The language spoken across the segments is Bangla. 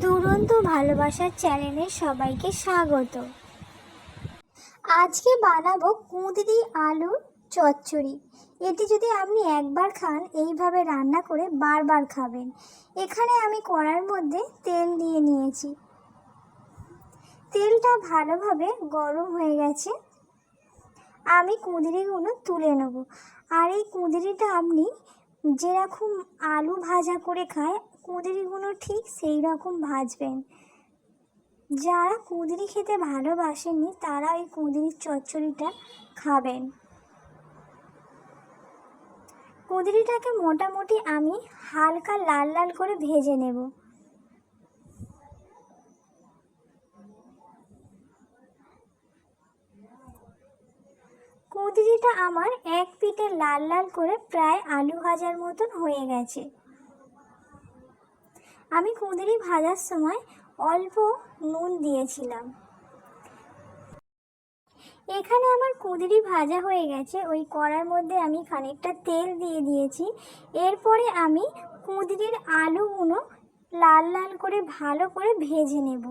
দুরন্ত ভালোবাসার চ্যানেলে সবাইকে স্বাগত। আজকে বানাবো কুঁদরি আলুর চচ্চড়ি। এটি যদি আপনি একবার খান এইভাবে রান্না করে বারবার খাবেন। এখানে আমি কড়ার মধ্যে তেল দিয়ে নিয়েছি। তেলটা ভালোভাবে গরম হয়ে গেছে। আমি কুঁদরিগুলো তুলে নেব। আর এই কুঁদরিটা আপনি যেরকম আলু ভাজা করে খায় কুঁদরিগুলো ঠিক সেই রকম ভাজবেন। যারা কুঁদরি খেতে ভালোবাসেননি তারা এই কুঁদরির চচ্চড়িটা খাবেন। কুঁদরিটাকে মোটামুটি আমি হালকা লাল লাল করে ভেজে নেব। কুঁদরিটা আমার এক পিঠে লাল লাল করে প্রায় আলু ভাজার মতন হয়ে গেছে। আমি কুঁদরি ভাজার সময় অল্প নুন দিয়েছিলাম। এখানে আমার কুঁদরি ভাজা হয়ে গেছে। ওই কড়ার মধ্যে আমি খানিকটা তেল দিয়ে দিয়েছি। এরপরে আমি কুঁদরির আলুগুলো লাল লাল করে ভালো করে ভেজে নেব।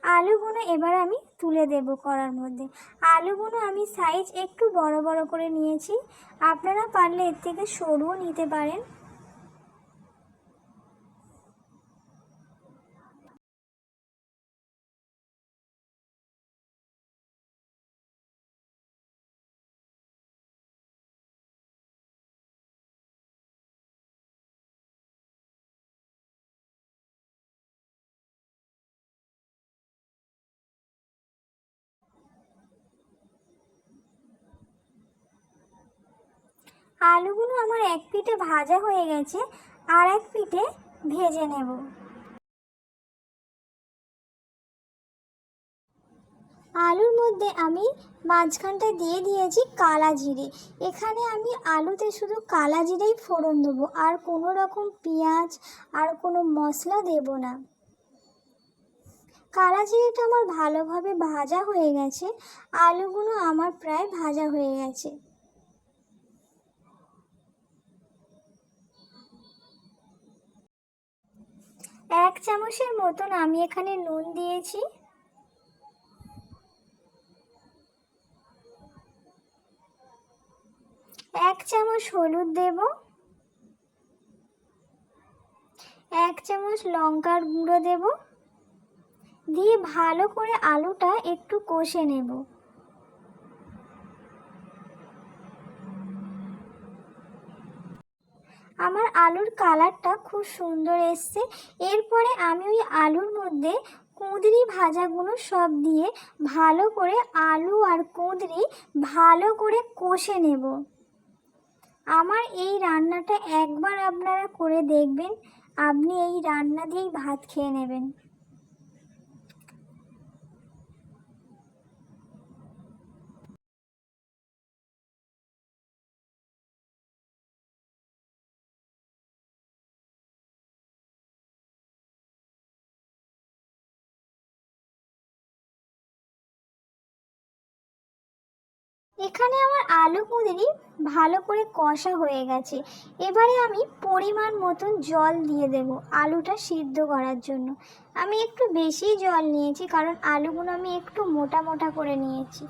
আলুগুলো এবার আমি তুলে দেব কড়ার মধ্যে। আলুগুলো আমি সাইজ একটু বড় বড় করে নিয়েছি। আপনারা পারলে এর থেকে সরুও নিতে পারেন। আলুগুলো আমার এক পিঠে ভাজা হয়ে গেছে, আর এক পিঠে ভেজে নেব। আলুর মধ্যে আমি মাঝখানটা দিয়ে দিয়েছি কালা জিরে। এখানে আমি আলুতে শুধু কালা জিরেই ফোড়ন দেবো, আর কোনো রকম পেঁয়াজ আর কোনো মশলা দেব না। কালা জিরেটা আমার ভালোভাবে ভাজা হয়ে গেছে। আলুগুলো আমার প্রায় ভাজা হয়ে গেছে। এক চামচের মতন আমি এখানে নুন দিয়েছি। এক চামচ হলুদ দেব। এক চামচ লঙ্কার গুঁড়ো দেব। দিয়ে ভালো করে আলুটা একটু কষে নেব। আমার আলুর কালারটা খুব সুন্দর এসছে। এরপরে আমি ওই আলুর মধ্যে কুঁদরি ভাজাগুলো সব দিয়ে ভালো করে আলু আর কুঁদরি ভালো করে কষে নেব। আমার এই রান্নাটা একবার আপনারা করে দেখবেন, আপনি এই রান্না দিয়েই ভাত খেয়ে নেবেন। এখানে আমার আলু কুঁদরি ভালো করে কষা হয়ে গেছে। এবারে আমি পরিমাণ মতন জল দিয়ে দেব আলুটা সিদ্ধ করার জন্য। আমি একটু বেশি জল নিয়েছি, কারণ আলুগুলো আমি একটু মোটা মোটা করে নিয়েছি।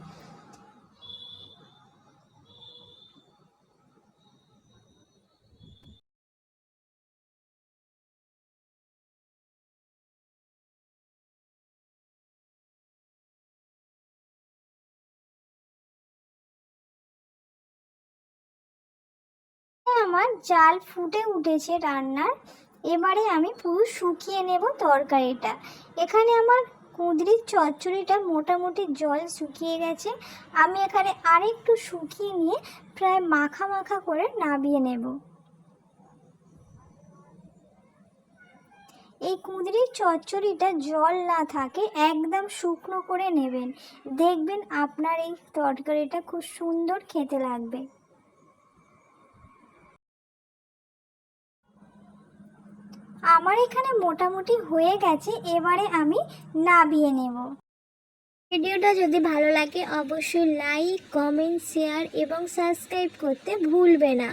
আমার জাল ফুটে উঠেছে রান্নার। এবারে আমি পুরো শুকিয়ে নেব তরকারিটা। এখানে আমার কুঁদরির চচ্চড়িটা মোটামুটি জল শুকিয়ে গেছে। আমি এখানে আরেকটু শুকিয়ে নিয়ে প্রায় মাখা মাখা করে নামিয়ে নেব। এই কুঁদরির চচ্চড়িটা জল না থাকে একদম শুকনো করে নেবেন, দেখবেন আপনার এই তরকারিটা খুব সুন্দর খেতে লাগবে। আমার এখানে মোটামুটি হয়ে গেছে। এবারে আমি নামিয়ে নেব। ভিডিওটা যদি ভালো লাগে অবশ্যই লাইক, কমেন্ট, শেয়ার এবং সাবস্ক্রাইব করতে ভুলবে না।